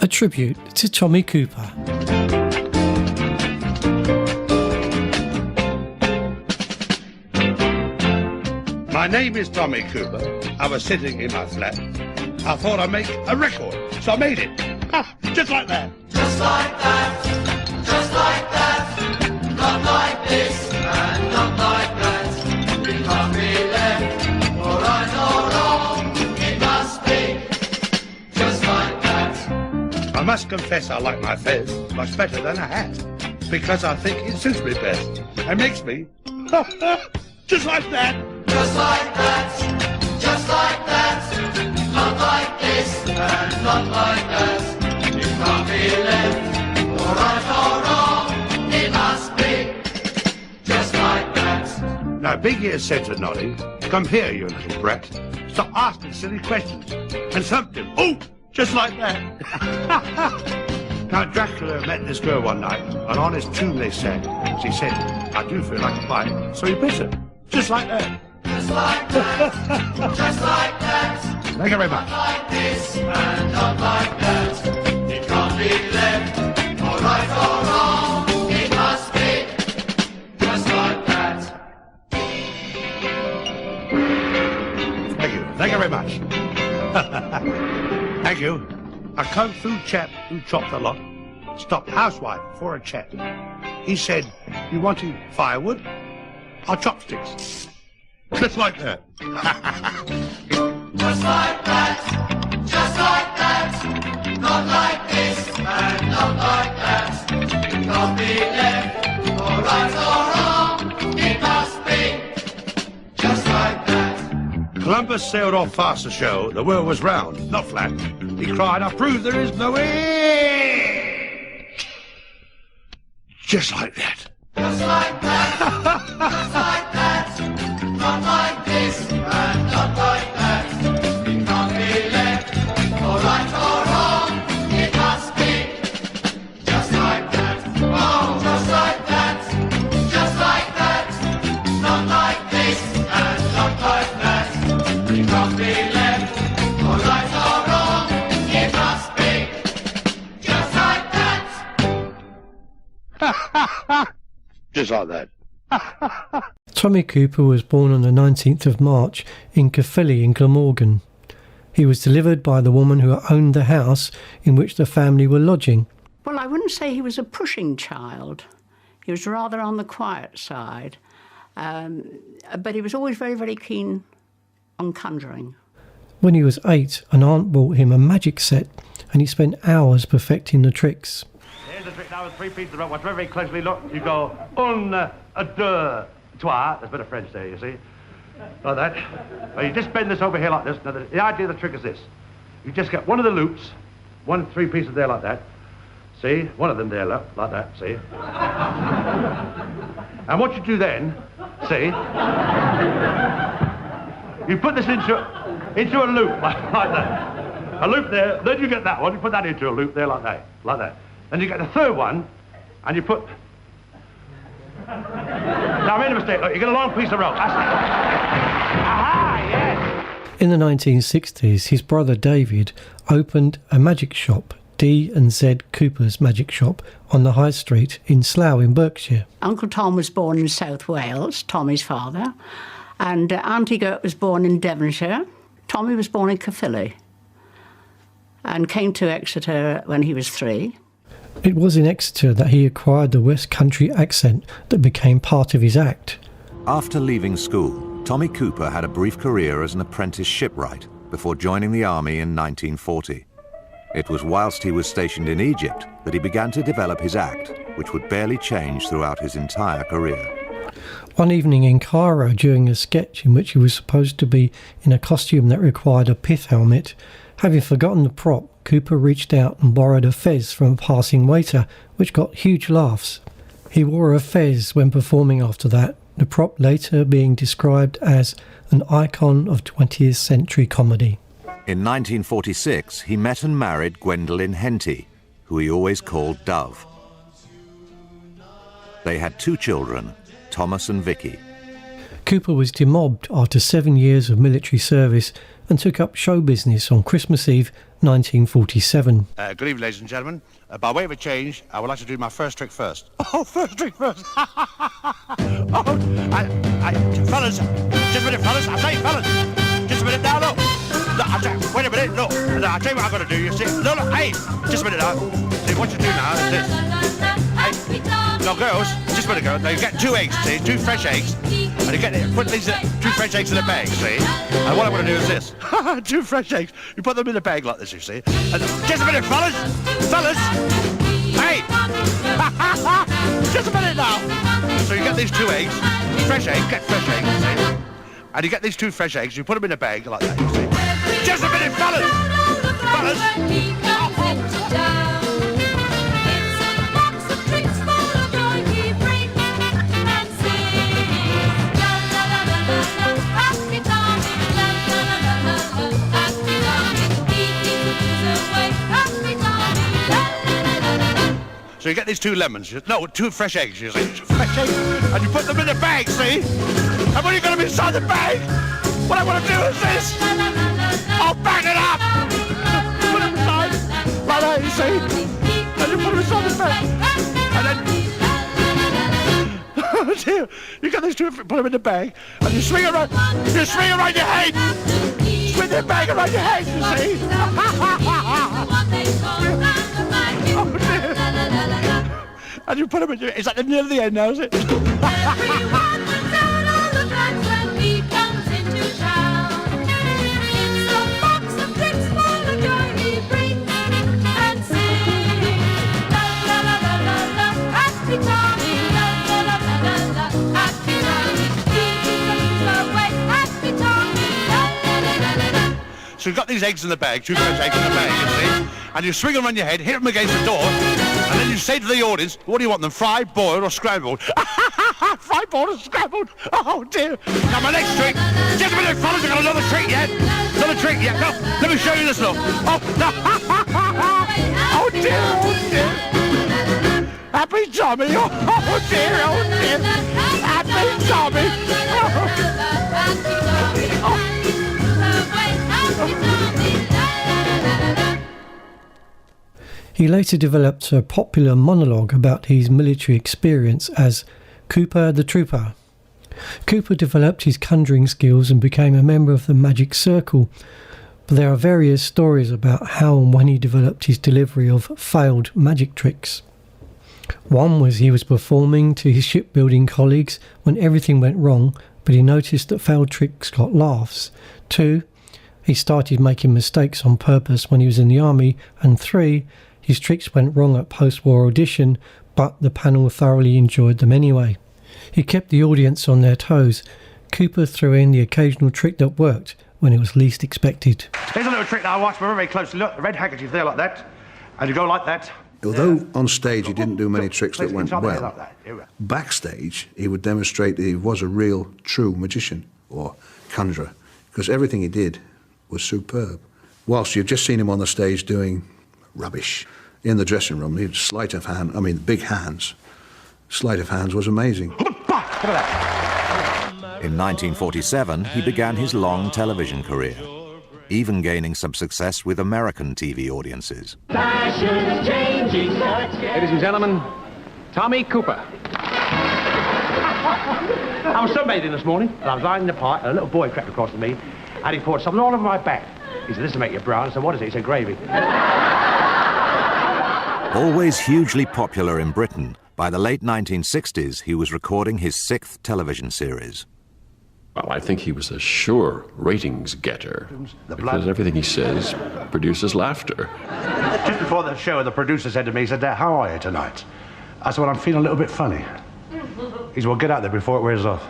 A tribute to Tommy Cooper. My name is Tommy Cooper. I was sitting in my flat. I thought I'd make a record, so I made it. Just like that. Just like that, just like that. Not like this and not like that. It can't be left, or right or wrong. It must be just like that. I must confess I like my fez much better than a hat, because I think it suits me best and makes me just like that. Just like that, just like that. Not like this and not like that. It can't be left, or right or wrong. It must be just like that. Now, Big Ear said to Noddy, come here, you little brat. Stop asking silly questions. And thumped him. Oh, just like that. Now, Dracula met this girl one night, and on his tomb they said, she said, I do feel like a bite, so he bit her. Just like that. Just like that, just like that. Thank you very much. Not like this and not like that. It can't be left, or right or wrong. It must be just like that. Thank you. Thank you very much. Thank you. A kung fu chap who chopped a lot stopped housewife for a chat. He said, you wanting firewood or chopsticks? Just like that. Just like that, just like that. Not like this and not like that. It can't be left, or right or wrong. It must be just like that. Columbus sailed off fast to show the world was round, not flat. He cried, I prove there is no end. Just like that. Just like that, just like that. Not like this and not like that. It can't be left, or right or wrong. It must be just like that. Oh, just like that, just like that. Not like this and not like that. It can't be left, or right or wrong. It must be just like that. Just like that. Tommy Cooper was born on the 19th of March in Caerphilly in Glamorgan. He was delivered by the woman who owned the house in which the family were lodging. Well, I wouldn't say he was a pushing child. He was rather on the quiet side. But he was always very, very keen on conjuring. When he was 8, an aunt bought him a magic set and he spent hours perfecting the tricks. Here's the trick now with 3 pieces of rope. Watch very closely. Look, you go un, a, deux, trois. There's a bit of French there, you see. Like that. Well, you just bend this over here like this. Now, the idea of the trick is this. You just get one of the loops, 3 pieces there like that. See? One of them there, look, like that, see? And what you do then, see? You put this into a loop, like that. A loop there, then you get that one, you put that into a loop there like that, like that. Then you get the third one, and you put... Now, I made a mistake. Look, you get a long piece of rope. That's it. Aha, yes! In the 1960s, his brother David opened a magic shop, D&Z Cooper's Magic Shop, on the High Street in Slough in Berkshire. Uncle Tom was born in South Wales, Tommy's father, and Auntie Gert was born in Devonshire. Tommy was born in Caerphilly and came to Exeter when he was 3. It was in Exeter that he acquired the West Country accent that became part of his act. After leaving school, Tommy Cooper had a brief career as an apprentice shipwright before joining the army in 1940. It was whilst he was stationed in Egypt that he began to develop his act, which would barely change throughout his entire career. One evening in Cairo, during a sketch in which he was supposed to be in a costume that required a pith helmet, having forgotten the prop, Cooper reached out and borrowed a fez from a passing waiter, which got huge laughs. He wore a fez when performing after that, the prop later being described as an icon of 20th century comedy. In 1946, he met and married Gwendolyn Henty, who he always called Dove. They had 2 children, Thomas and Vicky. Cooper was demobbed after 7 years of military service and took up show business on Christmas Eve 1947. Good evening, ladies and gentlemen. By way of a change, I would like to do my first trick first. Oh, first trick first. Fellas, just a minute, fellas. I say, fellas, just a minute now, look. Look, wait a minute, look. I'll tell you what I'm going to do, you see. No, look, hey, just a minute now. See, what you do now is this. Hey, now, girls, just a minute, girls. Now, you get 2 eggs, see, 2 fresh eggs. And you put these 2 fresh eggs in a bag, see. And what I'm going to do is this. 2 fresh eggs. You put them in a bag like this, you see. And just a minute, fellas. Fellas. Hey. Just a minute now. So you get these 2 eggs. Fresh eggs. Get fresh eggs, you see. And you get these 2 fresh eggs. You put them in a bag like that, you see. Just a minute, fellas. Fellas. So you get these 2 lemons, 2 fresh eggs, you see. Fresh eggs, and you put them in the bag, see? And when you got them inside the bag, what I want to do is this. I'll bang it up. Put them inside, like that, you see? And you put them inside the bag. And then, oh dear, you get these 2, put them in the bag, and you swing around your head. Swing the bag around your head, you see? Oh dear. And you put them in your... Is that near the end now, is it? Everyone runs out on the tracks when he comes into town. It's a box of tricks full of joy he brings and sings. La la la la la la, happy Tommy. La la la la la la, happy Tommy. He comes away, happy Tommy. La la la la la. So you've got these eggs in the bag, 2 fresh eggs in the bag, you see? And you swing them around your head, hit them against the door, and then you say to the audience, what do you want them, fried, boiled, or scrambled? Fried, boiled, or scrambled? Oh, dear. Now, my next trick, just a minute, fellas, I've got another trick yet. Another trick yet. No, let me show you this, look. Oh, no. Oh, dear, oh, dear. Happy Tommy. Oh, dear, oh, dear. Happy Tommy. Oh. He later developed a popular monologue about his military experience as Cooper the Trooper. Cooper developed his conjuring skills and became a member of the Magic Circle, but there are various stories about how and when he developed his delivery of failed magic tricks. One was he was performing to his shipbuilding colleagues when everything went wrong, but he noticed that failed tricks got laughs. 2, he started making mistakes on purpose when he was in the army. And 3, his tricks went wrong at post-war audition, but the panel thoroughly enjoyed them anyway. He kept the audience on their toes. Cooper threw in the occasional trick that worked when it was least expected. Here's a little trick that I watched very, very closely. Look, the red handkerchief there like that, and you go like that. Although on stage he didn't do many tricks that went well, backstage he would demonstrate that he was a real, true magician or conjurer, because everything he did was superb. Whilst you've just seen him on the stage doing rubbish, in the dressing room, he had sleight of hand, big hands. Sleight of hands was amazing. In 1947, he began his long television career, even gaining some success with American TV audiences. Fashion's changing. Ladies and gentlemen, Tommy Cooper. I was sunbathing this morning, and I was lying in the park, and a little boy crept across to me, and he poured something all over my back. He said, "This will make you brown." I said, "What is it?" He said, "Gravy." Always hugely popular in Britain, by the late 1960s, he was recording his 6th television series. Well, I think he was a sure ratings getter, because everything he says produces laughter. Just before the show, the producer said to me, he said, "How are you tonight?" I said, "Well, I'm feeling a little bit funny." He said, "Well, get out there before it wears off."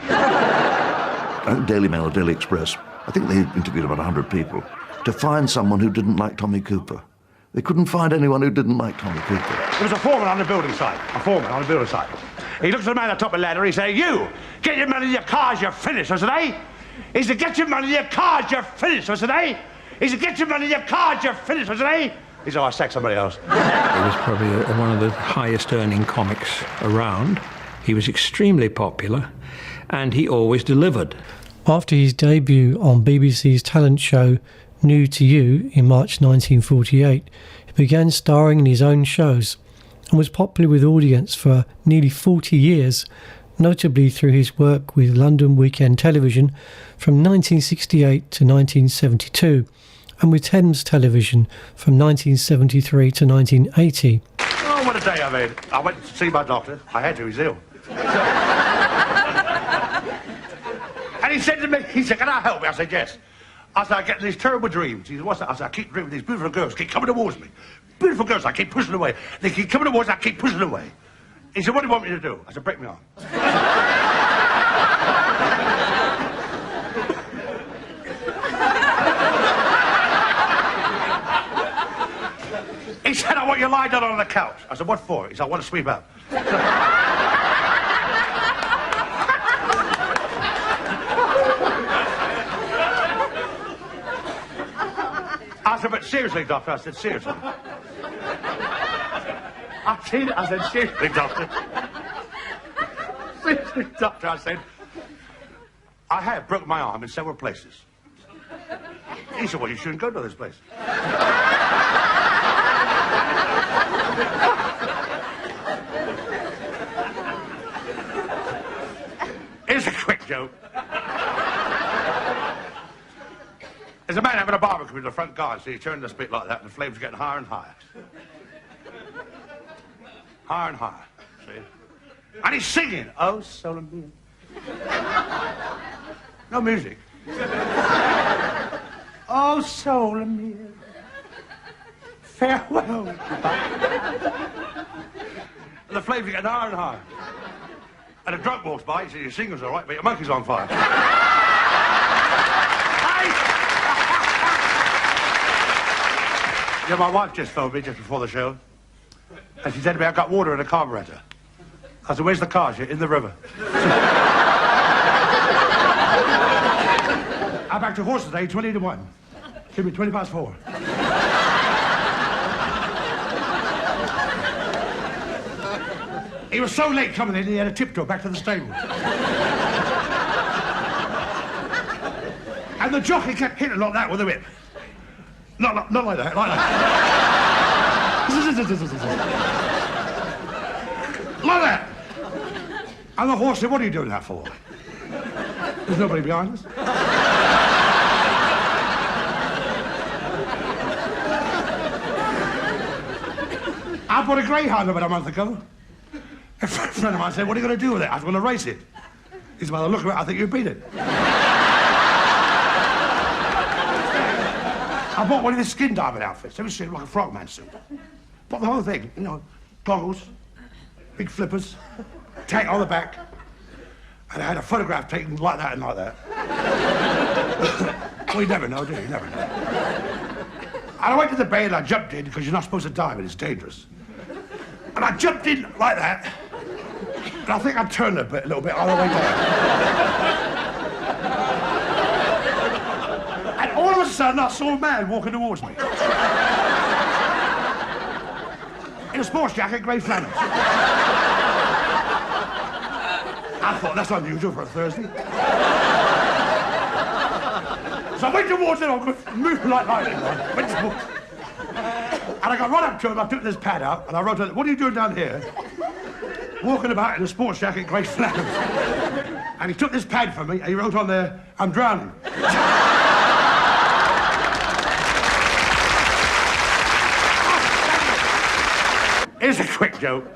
Daily Mail or Daily Express, I think they interviewed about 100 people to find someone who didn't like Tommy Cooper. They couldn't find anyone who didn't like Tommy Cooper. There was a foreman on the building site. He looked at the man at the top of the ladder. He said, "You, get your money in your cars, you're finished." I said, "Eh?" He said, "Get your money in your cars, you're finished." I said, "Eh?" He said, "Get your money in your cars, you're finished." I said, "Eh?" He said, "Oh, I sacked somebody else." He was probably one of the highest earning comics around. He was extremely popular, and he always delivered. After his debut on BBC's talent show New to You in March 1948, he began starring in his own shows and was popular with audience for nearly 40 years, notably through his work with London Weekend Television from 1968 to 1972 and with Thames Television from 1973 to 1980. Oh, what a day I've had. I went to see my doctor. I had to, he's ill. And he said to me, he said, can I help you? I said, yes. I said, I get these terrible dreams. He said, what's that? I said, I keep dreaming these beautiful girls keep coming towards me. Beautiful girls, I keep pushing away. They keep coming towards me, I keep pushing away. He said, what do you want me to do? I said, break my arm. He said, I want you lying down on the couch. I said, what for? He said, I want to sweep up. I said, but seriously, doctor. I said, seriously. I said, seriously, doctor. Seriously, doctor, I said, I have broken my arm in several places. He said, well, you shouldn't go to those places. Here's a quick joke. There's a man having a barbecue in the front garden, so he turned the spit like that, and the flames are getting higher and higher. Higher and higher, see? And he's singing, oh, solemn being. No music. Oh, solemn being. Farewell, goodbye. And the flames are getting higher and higher. And a drunk walks by, he says, your singer's all right, but your monkey's on fire. Yeah, my wife just phoned me just before the show. And she said to me, I've got water in the carburetor. I said, where's the car? She said, in the river. I backed a horse today, 20 to 1. Give me 20 past 4. He was so late coming in, he had a tiptoe back to the stable. And the jockey kept hitting like that with a whip. Not like that, like that. Like that. And the horse said, what are you doing that for? There's nobody behind us. I bought a greyhound about a month ago. A friend of mine said, what are you going to do with it? I was going to race it. He said, well, look at it, I think you beat it. I bought one of the skin diving outfits. Ever seen like a frogman suit? Bought the whole thing, you know, goggles, big flippers, tank on the back. And I had a photograph taken like that and like that. Well, you never know, do you? You never know. And I went to the bay and I jumped in because you're not supposed to dive and it's dangerous. And I jumped in like that. And I think I turned a little bit all the way down. And all of a sudden, I saw a man walking towards me. In a sports jacket, grey flannels. I thought, that's unusual for a Thursday. So I went towards him, I was moving like lightning. And I got right up to him, I took this pad out, and I wrote, what are you doing down here? Walking about in a sports jacket, grey flannels. And he took this pad from me, and he wrote on there, I'm drowning. Here's a quick joke.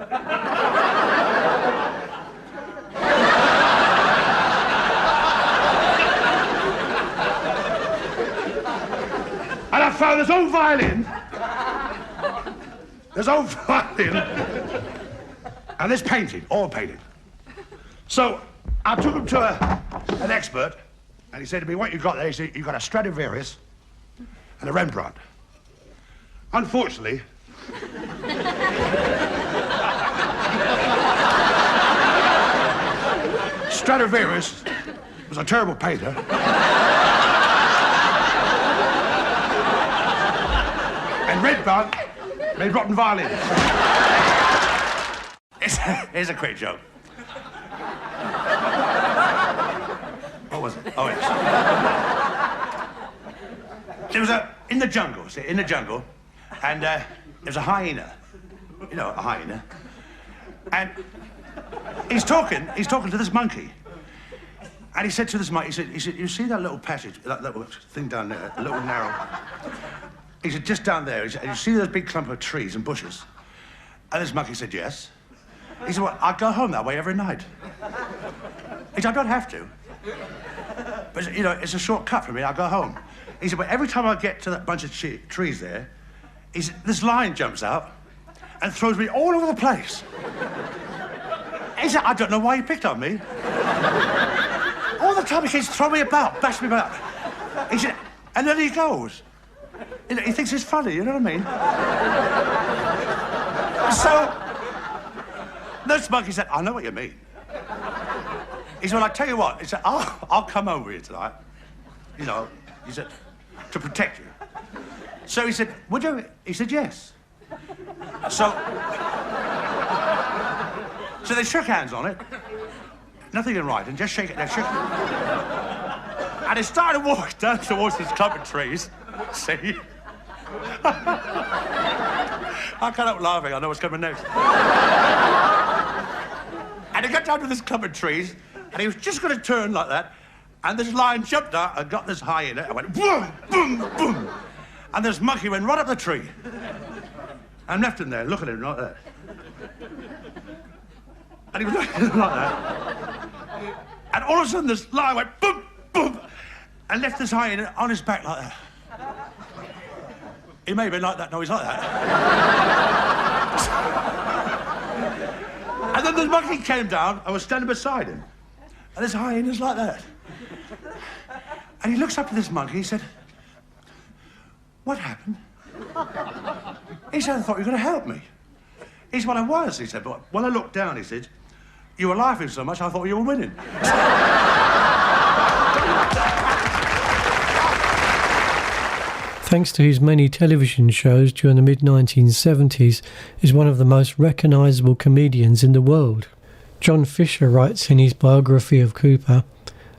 And I found this old violin. This old violin. And this painting, all painted. So I took him to an expert, and he said to me, what you got there? He said, you got a Stradivarius and a Rembrandt. Unfortunately, Stradivarius was a terrible painter. And Rembrandt made rotten violins. Here's a quick joke. was it? Oh, yes. There was in the jungle, and there was a hyena. You know, a hyena. And he's talking to this monkey. And he said to this monkey, he said, you see that little passage, that little thing down there, a little narrow? He said, just down there. He said, you see those big clump of trees and bushes? And this monkey said, yes. He said, well, I go home that way every night. He said, I don't have to. But, you know, it's a short cut for me. I go home. He said, but every time I get to that bunch of trees there, he said, this lion jumps out and throws me all over the place. He said, I don't know why he picked on me. All the time he keeps throwing me about, bash me about. He said, and then he goes. You know, he thinks it's funny, you know what I mean? So, this monkey said, I know what you mean. He said, well, I tell you what, he said, I'll come over here tonight. You know, he said, to protect you. So he said, would you? He said, yes. So they shook hands on it. Nothing in writing, just shake it. They shook it. And they started to walk down towards this clump of trees. See? I can't help laughing, I know what's coming next. And he got down to this clump of trees, and he was just going to turn like that, and this lion jumped out and got this hyena and went boom, boom, boom. And this monkey went right up the tree. And left him there, looking at him like that. And he was looking at him like that. And all of a sudden, this lion went boom, boom, and left this hyena on his back like that. He may have been like that, no, he's like that. And then the monkey came down and was standing beside him. And this hyena's like that. And he looks up to this monkey, he said, what happened? He said, I thought you were going to help me. He said, well, I was, he said, but when I looked down, he said, you were laughing so much, I thought you were winning. Thanks to his many television shows during the mid-1970s, is one of the most recognisable comedians in the world. John Fisher writes in his biography of Cooper,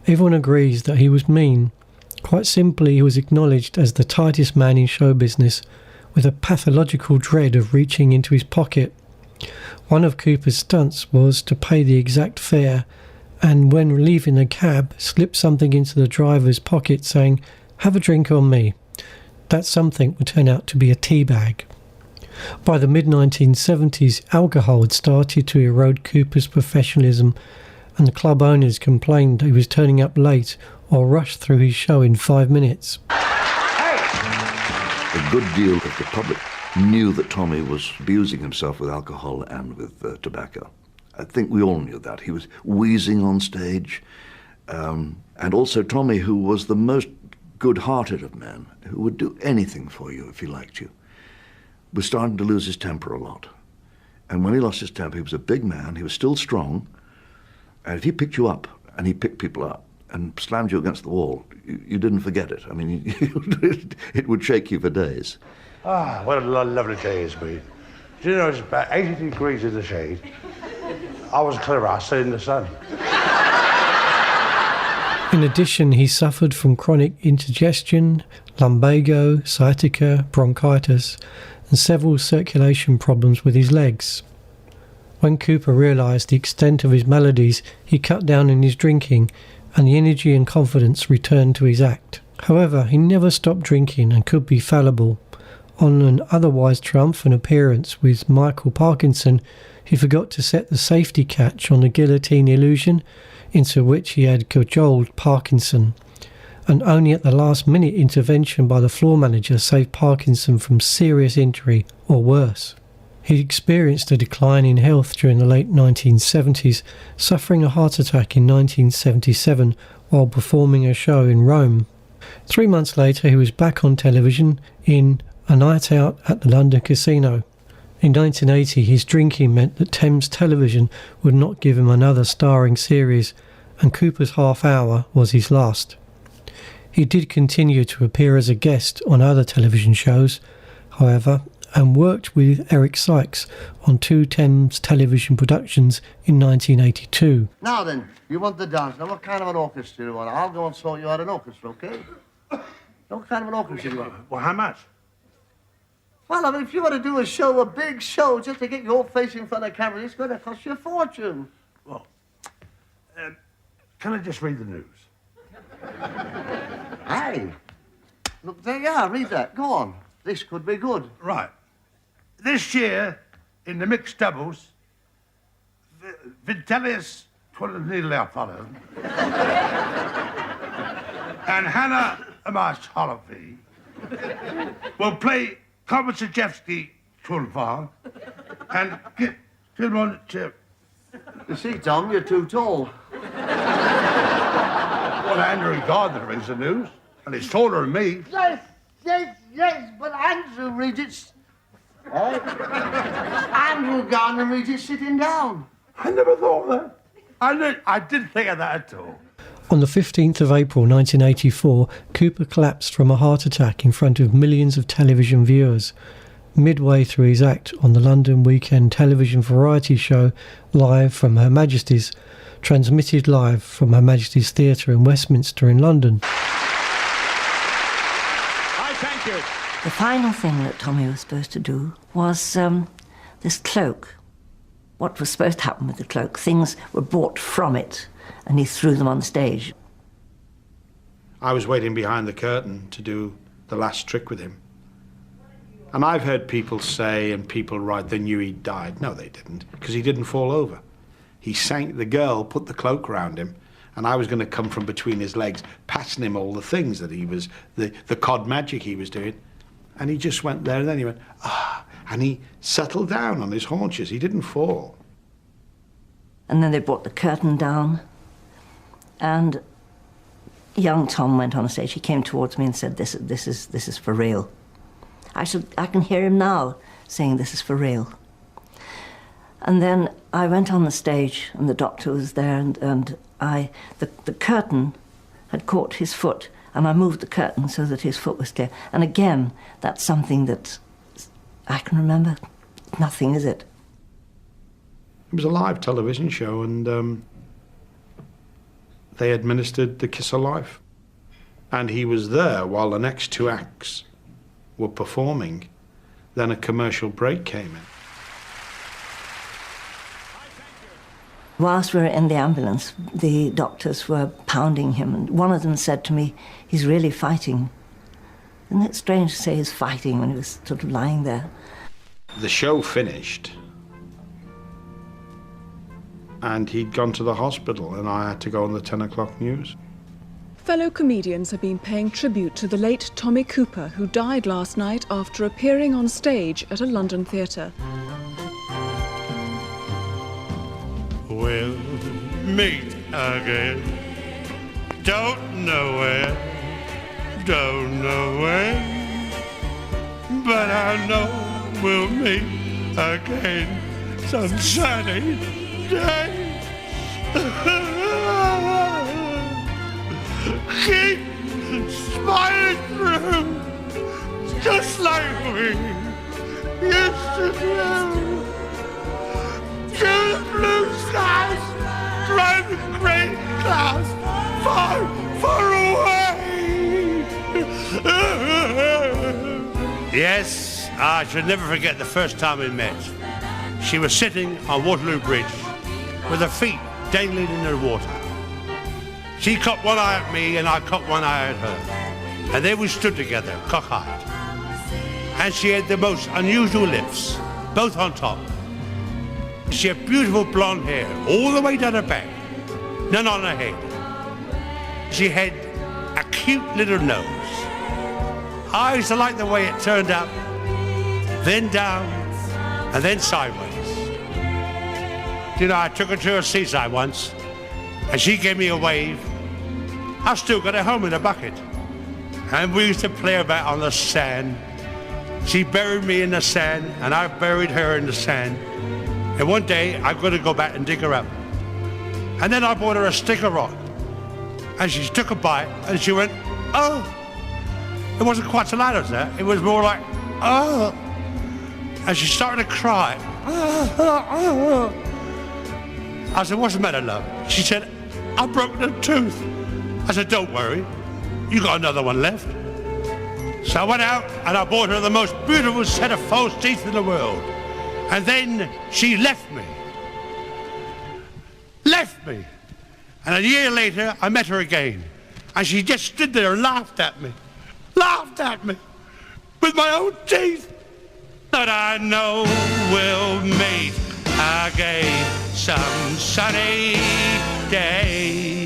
everyone agrees that he was mean. Quite simply, he was acknowledged as the tightest man in show business, with a pathological dread of reaching into his pocket. One of Cooper's stunts was to pay the exact fare, and when leaving the cab, slip something into the driver's pocket saying, have a drink on me. That something would turn out to be a tea bag. By the mid-1970s, alcohol had started to erode Cooper's professionalism, and the club owners complained he was turning up late or rushed through his show in 5 minutes. A good deal of the public knew that Tommy was abusing himself with alcohol and with tobacco. I think we all knew that. He was wheezing on stage. And also Tommy, who was the most good-hearted of men, who would do anything for you if he liked you, was starting to lose his temper a lot. And when he lost his temper, he was a big man, he was still strong, and if he picked you up, and he picked people up, and slammed you against the wall, you didn't forget it. I mean, it would shake you for days. Ah, what a lovely day it's been. Do you know, it's about 80 degrees in the shade. I was clever, I stayed in the sun. In addition, he suffered from chronic indigestion, lumbago, sciatica, bronchitis, and several circulation problems with his legs. When Cooper realised the extent of his maladies, he cut down on his drinking, and the energy and confidence returned to his act. However, he never stopped drinking and could be fallible. On an otherwise triumphant appearance with Michael Parkinson, he forgot to set the safety catch on the guillotine illusion, into which he had cajoled Parkinson, and only at the last-minute intervention by the floor manager saved Parkinson from serious injury or worse. He experienced a decline in health during the late 1970s, suffering a heart attack in 1977 while performing a show in Rome. 3 months later, he was back on television in A Night Out at the London Casino. In 1980, his drinking meant that Thames Television would not give him another starring series, and Cooper's Half Hour was his last. He did continue to appear as a guest on other television shows. However, and worked with Eric Sykes on two Thames television productions in 1982. Now then, you want the dance. Now, what kind of an orchestra do you want? I'll go and sort you out an orchestra, okay? What kind of an orchestra do you want? Well, how much? Well, I mean, if you want to do a show, a big show, just to get your face in front of the camera, it's going to cost you a fortune. Well, can I just read the news? Hey, look, there you are. Read that. Go on. This could be good. Right. This year, in the mixed doubles, Vitalis Twillinilapollo and Hannah Amash Holloway will play Komachevsky Tulvar and get Kilmon Chip. You see, Tom, you're too tall. Well, Andrew Gardner reads the news, and he's taller than me. Yes, but Andrew reads it. Andrew Gardner reads it sitting down. I never thought of that. I didn't think of that at all. On the 15th of April 1984, Cooper collapsed from a heart attack in front of millions of television viewers. Midway through his act on the London weekend television variety show Live from Her Majesty's, transmitted live from Her Majesty's Theatre in Westminster in London. I thank you. The final thing that Tommy was supposed to do was this cloak. What was supposed to happen with the cloak? Things were brought from it, and he threw them on stage. I was waiting behind the curtain to do the last trick with him. And I've heard people say and people write they knew he'd died. No, they didn't, because he didn't fall over. He sank, the girl put the cloak round him, and I was going to come from between his legs, passing him all the things that he was, the cod magic he was doing. And he just went there, and then he went, ah, and he settled down on his haunches. He didn't fall. And then they brought the curtain down, and young Tom went on stage. He came towards me and said, this is for real. I can hear him now saying, this is for real. And then I went on the stage, and the doctor was there, and the curtain had caught his foot, and I moved the curtain so that his foot was clear. And again, that's something that I can remember. Nothing, is it? It was a live television show, and they administered the Kiss of Life. And he was there while the next two acts were performing. Then a commercial break came in. Whilst we were in the ambulance, the doctors were pounding him, and one of them said to me, he's really fighting. Isn't it strange to say he's fighting when he was sort of lying there? The show finished, and he'd gone to the hospital, and I had to go on the 10 o'clock news. Fellow comedians have been paying tribute to the late Tommy Cooper, who died last night after appearing on stage at a London theatre. We'll meet again. Don't know where, don't know when, but I know we'll meet again some sunny day. Keep smiling through, just like we used to do. To the blue skies, driving great clouds far, far away. Yes, I shall never forget the first time we met. She was sitting on Waterloo Bridge with her feet dangling in the water. She cocked one eye at me and I cocked one eye at her. And there we stood together, cockeyed. And she had the most unusual lips, both on top. She had beautiful blonde hair, all the way down her back, none on her head. She had a cute little nose. I used to like the way it turned up, then down, and then sideways. You know, I took her to a seaside once, and she gave me a wave. I still got her home in a bucket. And we used to play about on the sand. She buried me in the sand, and I buried her in the sand. And one day, I've got to go back and dig her up. And then I bought her a stick of rock. And she took a bite, and she went, oh. It wasn't quite so loud as that. It was more like, oh. and she started to cry. I said, what's the matter, love? She said, I've broken a tooth. I said, don't worry, you got another one left. So I went out and I bought her the most beautiful set of false teeth in the world. And then she left me. Left me. And a year later, I met her again. And she just stood there and laughed at me. Laughed at me. With my own teeth. That I know we'll meet again some sunny day.